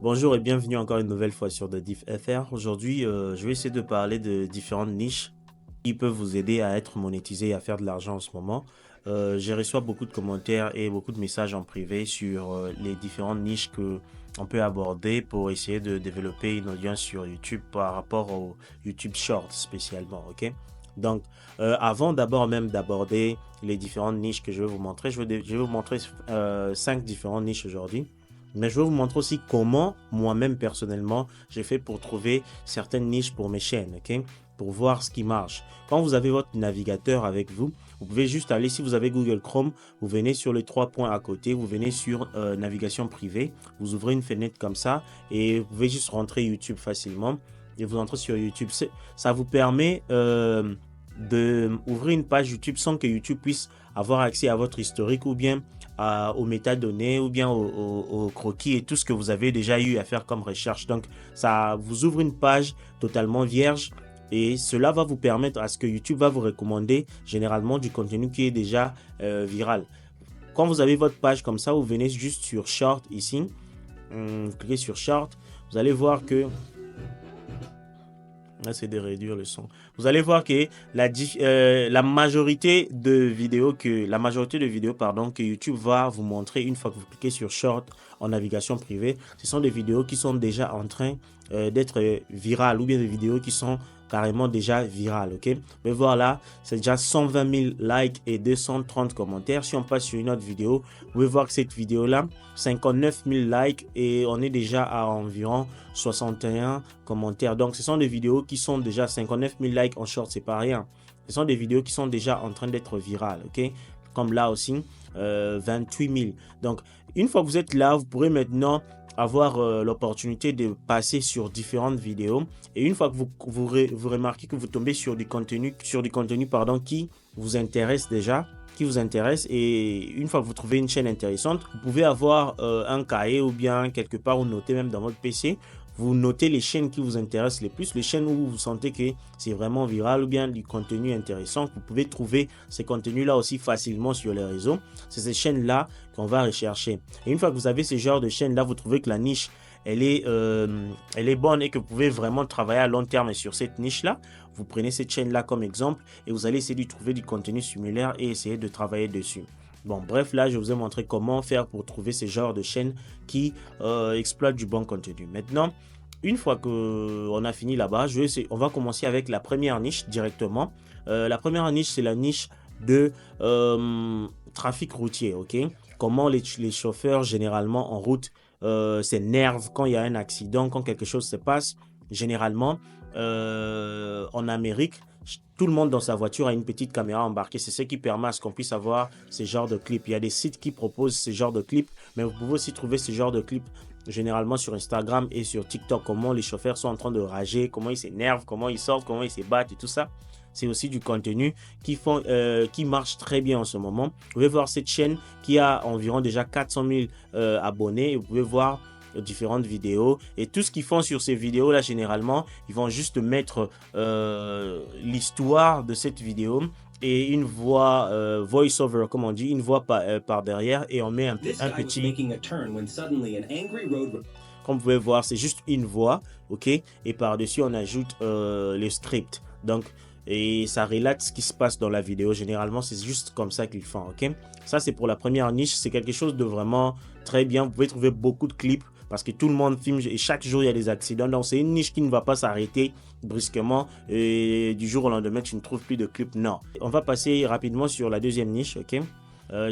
Bonjour et bienvenue encore une nouvelle fois sur The Diff FR. Aujourd'hui, je vais essayer de parler de différentes niches qui peuvent vous aider à être monétisé et à faire de l'argent en ce moment. J'ai reçu beaucoup de commentaires et beaucoup de messages en privé sur les différentes niches que on peut aborder pour essayer de développer une audience sur YouTube par rapport au YouTube Short spécialement, ok? Donc, avant d'abord même d'aborder les différentes niches que je vais vous montrer, je vais vous montrer 5 différentes niches aujourd'hui. Mais je vais vous montrer aussi comment moi-même personnellement j'ai fait pour trouver certaines niches pour mes chaînes, ok? Pour voir ce qui marche. Quand vous avez votre navigateur avec vous, vous pouvez juste aller, si vous avez Google Chrome, vous venez sur les 3 points à côté, vous venez sur navigation privée, vous ouvrez une fenêtre comme ça et vous pouvez juste rentrer YouTube facilement et vous entrez sur YouTube. Ça vous permet d'ouvrir une page YouTube sans que YouTube puisse avoir accès à votre historique ou bien aux métadonnées ou bien aux croquis et tout ce que vous avez déjà eu à faire comme recherche. Donc, ça vous ouvre une page totalement vierge et cela va vous permettre à ce que YouTube va vous recommander généralement du contenu qui est déjà viral. Quand vous avez votre page comme ça, vous venez juste sur Short ici. Vous cliquez sur Short. Vous allez voir que c'est de réduire le son. Vous allez voir que la majorité de vidéos que YouTube va vous montrer une fois que vous cliquez sur Short en navigation privée, ce sont des vidéos qui sont déjà en train d'être virales ou bien des vidéos qui sont carrément déjà virales, ok? Mais voilà, c'est déjà 120 000 likes et 230 commentaires. Si on passe sur une autre vidéo, vous pouvez voir que cette vidéo-là, 59 000 likes et on est déjà à environ 61 commentaires. Donc, ce sont des vidéos qui sont déjà 59 000 likes en short, c'est pas rien. Ce sont des vidéos qui sont déjà en train d'être virales, ok? Comme là aussi, 28 000. Donc, une fois que vous êtes là, vous pourrez maintenant avoir l'opportunité de passer sur différentes vidéos. Et une fois que vous remarquez que vous tombez sur du contenu, qui vous intéresse déjà, et une fois que vous trouvez une chaîne intéressante, vous pouvez avoir un cahier ou bien quelque part ou noter même dans votre PC. Vous notez les chaînes qui vous intéressent les plus, les chaînes où vous sentez que c'est vraiment viral ou bien du contenu intéressant. Vous pouvez trouver ces contenus-là aussi facilement sur les réseaux. C'est ces chaînes-là qu'on va rechercher. Et une fois que vous avez ce genre de chaîne-là, vous trouvez que la niche, elle est bonne et que vous pouvez vraiment travailler à long terme sur cette niche-là. Vous prenez cette chaîne-là comme exemple et vous allez essayer de trouver du contenu similaire et essayer de travailler dessus. Bon, bref, là, je vous ai montré comment faire pour trouver ce genre de chaîne qui exploite du bon contenu. Maintenant, une fois qu'on a fini là-bas, on va commencer avec la première niche directement. La première niche, c'est la niche de trafic routier, ok? Comment les chauffeurs, généralement, en route, s'énervent quand il y a un accident, quand quelque chose se passe. Généralement, en Amérique, tout le monde dans sa voiture a une petite caméra embarquée. C'est ce qui permet à ce qu'on puisse avoir ce genre de clips. Il y a des sites qui proposent ce genre de clips, mais vous pouvez aussi trouver ce genre de clips généralement sur Instagram et sur TikTok. Comment les chauffeurs sont en train de rager, comment ils s'énervent, comment ils sortent, comment ils se battent et tout ça. C'est aussi du contenu qui marche très bien en ce moment. Vous pouvez voir cette chaîne qui a environ déjà 400 000 abonnés. Et vous pouvez voir différentes vidéos et tout ce qu'ils font sur ces vidéos là, généralement ils vont juste mettre l'histoire de cette vidéo et une voix voice over comme on dit, une voix par derrière et on met un petit, comme vous pouvez voir, c'est juste une voix, ok, et par dessus on ajoute le script, donc et ça relate ce qui se passe dans la vidéo. Généralement c'est juste comme ça qu'ils font, ok. Ça c'est pour la première niche, c'est quelque chose de vraiment très bien. Vous pouvez trouver beaucoup de clips parce que tout le monde filme et chaque jour il y a des accidents. Donc c'est une niche qui ne va pas s'arrêter brusquement et du jour au lendemain tu ne trouves plus de clips. Non. On va passer rapidement sur la deuxième niche, ok.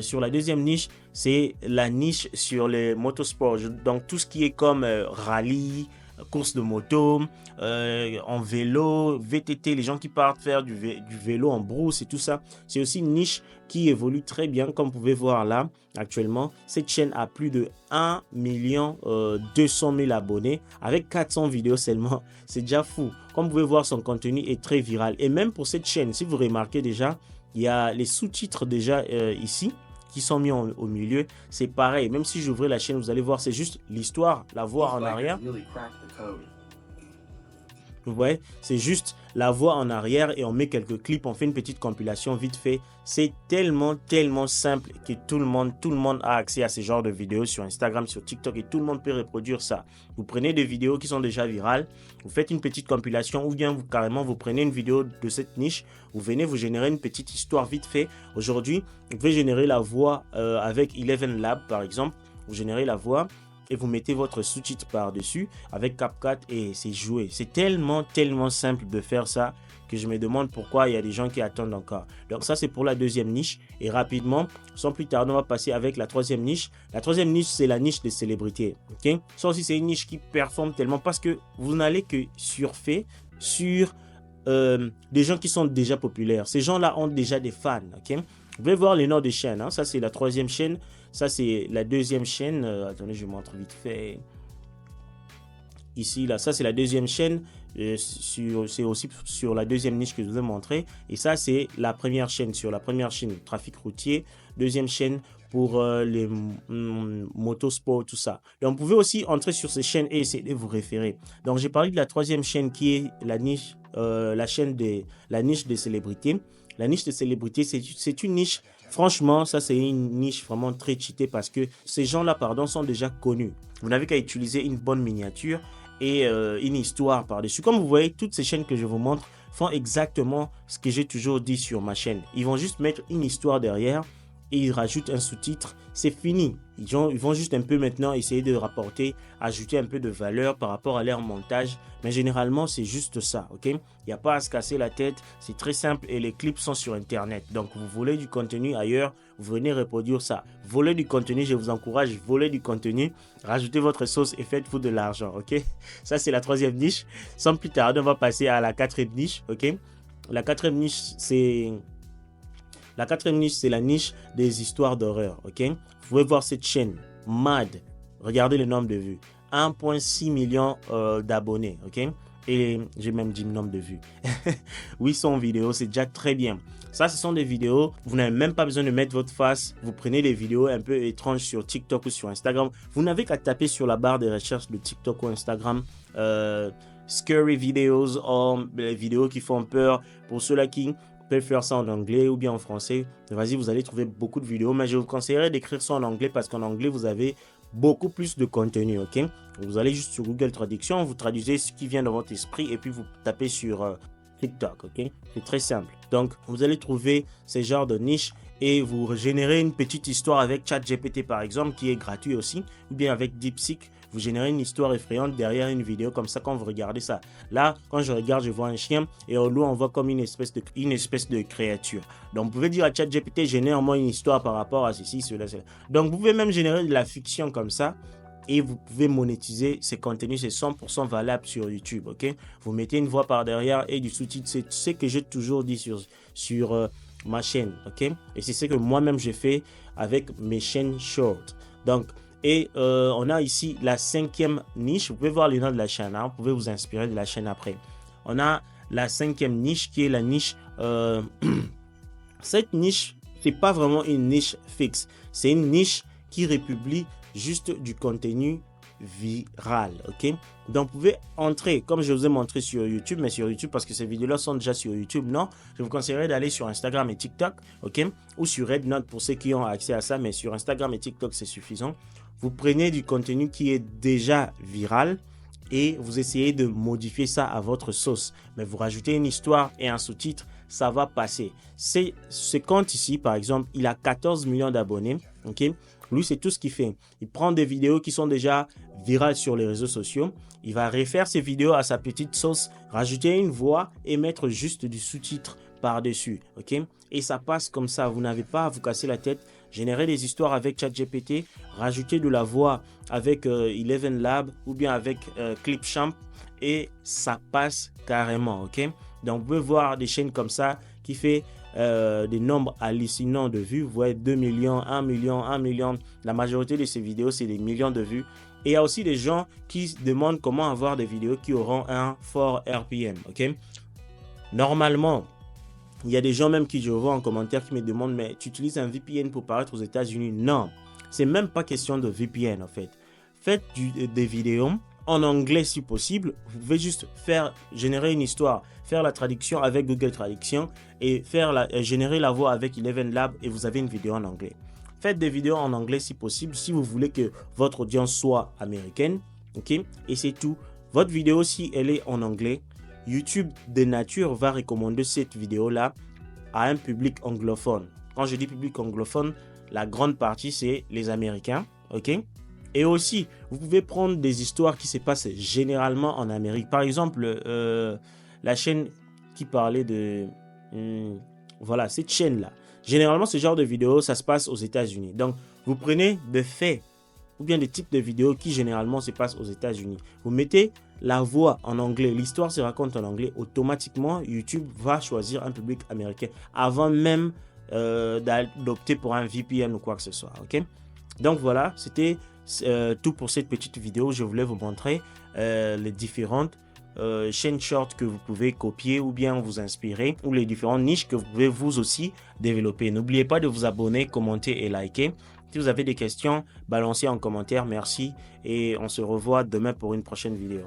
Sur la deuxième niche, c'est la niche sur les motosports. Donc tout ce qui est comme rallye, course de moto, en vélo, VTT, les gens qui partent faire du vélo en brousse et tout ça. C'est aussi une niche qui évolue très bien, comme vous pouvez voir là actuellement. Cette chaîne a plus de 1 200 000 abonnés avec 400 vidéos seulement. C'est déjà fou. Comme vous pouvez voir, son contenu est très viral. Et même pour cette chaîne, si vous remarquez déjà, il y a les sous-titres déjà ici qui sont mis au milieu. C'est pareil, même si j'ouvrais la chaîne, vous allez voir, c'est juste l'histoire, la voix en arrière. Vous voyez, c'est juste la voix en arrière et on met quelques clips, on fait une petite compilation vite fait. C'est tellement simple que tout le monde a accès à ce genre de vidéos sur Instagram, sur TikTok et tout le monde peut reproduire ça. Vous prenez des vidéos qui sont déjà virales, vous faites une petite compilation ou bien carrément vous prenez une vidéo de cette niche, vous venez vous générer une petite histoire vite fait. Aujourd'hui, vous pouvez générer la voix avec Eleven Lab par exemple, vous générez la voix et vous mettez votre sous-titre par-dessus avec CapCut et c'est joué. C'est tellement simple de faire ça que je me demande pourquoi il y a des gens qui attendent encore. Donc ça, c'est pour la deuxième niche. Et rapidement, sans plus tarder, on va passer avec la troisième niche. La troisième niche, c'est la niche des célébrités. Okay? Ça aussi, c'est une niche qui performe tellement parce que vous n'allez que surfer sur des gens qui sont déjà populaires. Ces gens-là ont déjà des fans. Okay? Vous pouvez voir les noms des chaînes. Hein? Ça, c'est la troisième chaîne. Ça, c'est la deuxième chaîne. Attendez, je vous montre vite fait. Ici, là, ça, c'est la deuxième chaîne. C'est aussi sur la deuxième niche que je vous ai montré. Et ça, c'est la première chaîne. Sur la première chaîne, trafic routier. Deuxième chaîne pour les motosport, tout ça. Donc, vous pouvez aussi entrer sur ces chaînes et essayer de vous référer. Donc, j'ai parlé de la troisième chaîne qui est la niche, la niche des célébrités. La niche des célébrités, c'est une niche, franchement, ça c'est une niche vraiment très cheatée parce que ces gens-là, sont déjà connus. Vous n'avez qu'à utiliser une bonne miniature et une histoire par-dessus. Comme vous voyez, toutes ces chaînes que je vous montre font exactement ce que j'ai toujours dit sur ma chaîne. Ils vont juste mettre une histoire derrière et ils rajoutent un sous-titre. C'est fini. Ils vont juste un peu maintenant essayer de rapporter, ajouter un peu de valeur par rapport à leur montage. Mais généralement, c'est juste ça, ok? Il n'y a pas à se casser la tête. C'est très simple et les clips sont sur Internet. Donc, vous voulez du contenu ailleurs, vous venez reproduire ça. Voler du contenu, je vous encourage, voler du contenu, rajoutez votre sauce et faites-vous de l'argent, ok? Ça, c'est la troisième niche. Sans plus tarder, on va passer à la quatrième niche, ok? La quatrième niche, c'est la niche des histoires d'horreur, ok? Vous pouvez voir cette chaîne, MAD. Regardez le nombre de vues. 1,6 million d'abonnés, ok? Et j'ai même dit le nombre de vues. 800 vidéos, c'est déjà très bien. Ça, ce sont des vidéos, vous n'avez même pas besoin de mettre votre face. Vous prenez des vidéos un peu étranges sur TikTok ou sur Instagram. Vous n'avez qu'à taper sur la barre de recherche de TikTok ou Instagram. Scary videos, ou les vidéos qui font peur. Pour ceux-là qui peuvent faire ça en anglais ou bien en français, vas-y, vous allez trouver beaucoup de vidéos. Mais je vous conseillerais d'écrire ça en anglais parce qu'en anglais, vous avez beaucoup plus de contenu, ok? Vous allez juste sur Google Traduction, vous traduisez ce qui vient dans votre esprit et puis vous tapez sur TikTok, ok? C'est très simple. Donc, vous allez trouver ces genres de niches et vous générez une petite histoire avec ChatGPT par exemple, qui est gratuit aussi, ou bien avec DeepSeek. Vous générez une histoire effrayante derrière une vidéo comme ça quand vous regardez ça. Là, quand je regarde, je vois un chien et au loin, on voit comme une espèce de créature. Donc, vous pouvez dire à ChatGPT, génère-moi une histoire par rapport à ceci, cela, cela. Donc, vous pouvez même générer de la fiction comme ça et vous pouvez monétiser ces contenus. C'est 100% valable sur YouTube, ok? Vous mettez une voix par derrière et du sous-titre. C'est ce que j'ai toujours dit sur ma chaîne, ok? Et c'est ce que moi-même j'ai fait avec mes chaînes short. Donc, on a ici la cinquième niche. Vous pouvez voir le nom de la chaîne. Hein? Vous pouvez vous inspirer de la chaîne après. On a la cinquième niche qui est la niche. Cette niche, c'est pas vraiment une niche fixe. C'est une niche qui republie juste du contenu viral, ok? Donc, vous pouvez entrer, comme je vous ai montré sur YouTube, mais sur YouTube, parce que ces vidéos-là sont déjà sur YouTube, non? Je vous conseillerais d'aller sur Instagram et TikTok, ok? Ou sur RedNote pour ceux qui ont accès à ça, mais sur Instagram et TikTok, c'est suffisant. Vous prenez du contenu qui est déjà viral et vous essayez de modifier ça à votre sauce. Mais vous rajoutez une histoire et un sous-titre, ça va passer. Ce compte ici, par exemple, il a 14 millions d'abonnés, ok? Lui, c'est tout ce qu'il fait. Il prend des vidéos qui sont déjà virales sur les réseaux sociaux. Il va refaire ces vidéos à sa petite sauce, rajouter une voix et mettre juste du sous-titre par-dessus. Ok? Et ça passe comme ça. Vous n'avez pas à vous casser la tête. Générer des histoires avec ChatGPT, rajouter de la voix avec Eleven Lab ou bien avec Clipchamp et ça passe carrément. Ok? Donc, vous pouvez voir des chaînes comme ça qui fait des nombres hallucinants de vues. Vous voyez 2 millions, 1 million, 1 million. La majorité de ces vidéos, c'est des millions de vues. Et il y a aussi des gens qui se demandent comment avoir des vidéos qui auront un fort RPM. Okay? Normalement, il y a des gens même qui je vois en commentaire qui me demandent, mais tu utilises un VPN pour paraître aux États-Unis? Non, c'est même pas question de VPN en fait. Faites des vidéos en anglais si possible. Vous pouvez juste générer une histoire, faire la traduction avec Google Traduction et générer la voix avec Eleven Lab et vous avez une vidéo en anglais. Faites des vidéos en anglais si possible, si vous voulez que votre audience soit américaine. Ok? Et c'est tout. Votre vidéo, si elle est en anglais, YouTube de nature va recommander cette vidéo-là à un public anglophone. Quand je dis public anglophone, la grande partie, c'est les Américains. Ok? Et aussi, vous pouvez prendre des histoires qui se passent généralement en Amérique. Par exemple, la chaîne qui parlait de... voilà, cette chaîne-là. Généralement, ce genre de vidéo, ça se passe aux États-Unis. Donc, vous prenez des faits ou bien des types de vidéos qui généralement se passent aux États-Unis. Vous mettez la voix en anglais, l'histoire se raconte en anglais. Automatiquement, YouTube va choisir un public américain avant même d'opter pour un VPN ou quoi que ce soit. Ok? Donc voilà, c'était tout pour cette petite vidéo. Je voulais vous montrer les différentes chaînes short que vous pouvez copier ou bien vous inspirer, ou les différentes niches que vous pouvez vous aussi développer. N'oubliez pas de vous abonner, commenter et liker. Si vous avez des questions, balancez en commentaire. Merci et on se revoit demain pour une prochaine vidéo.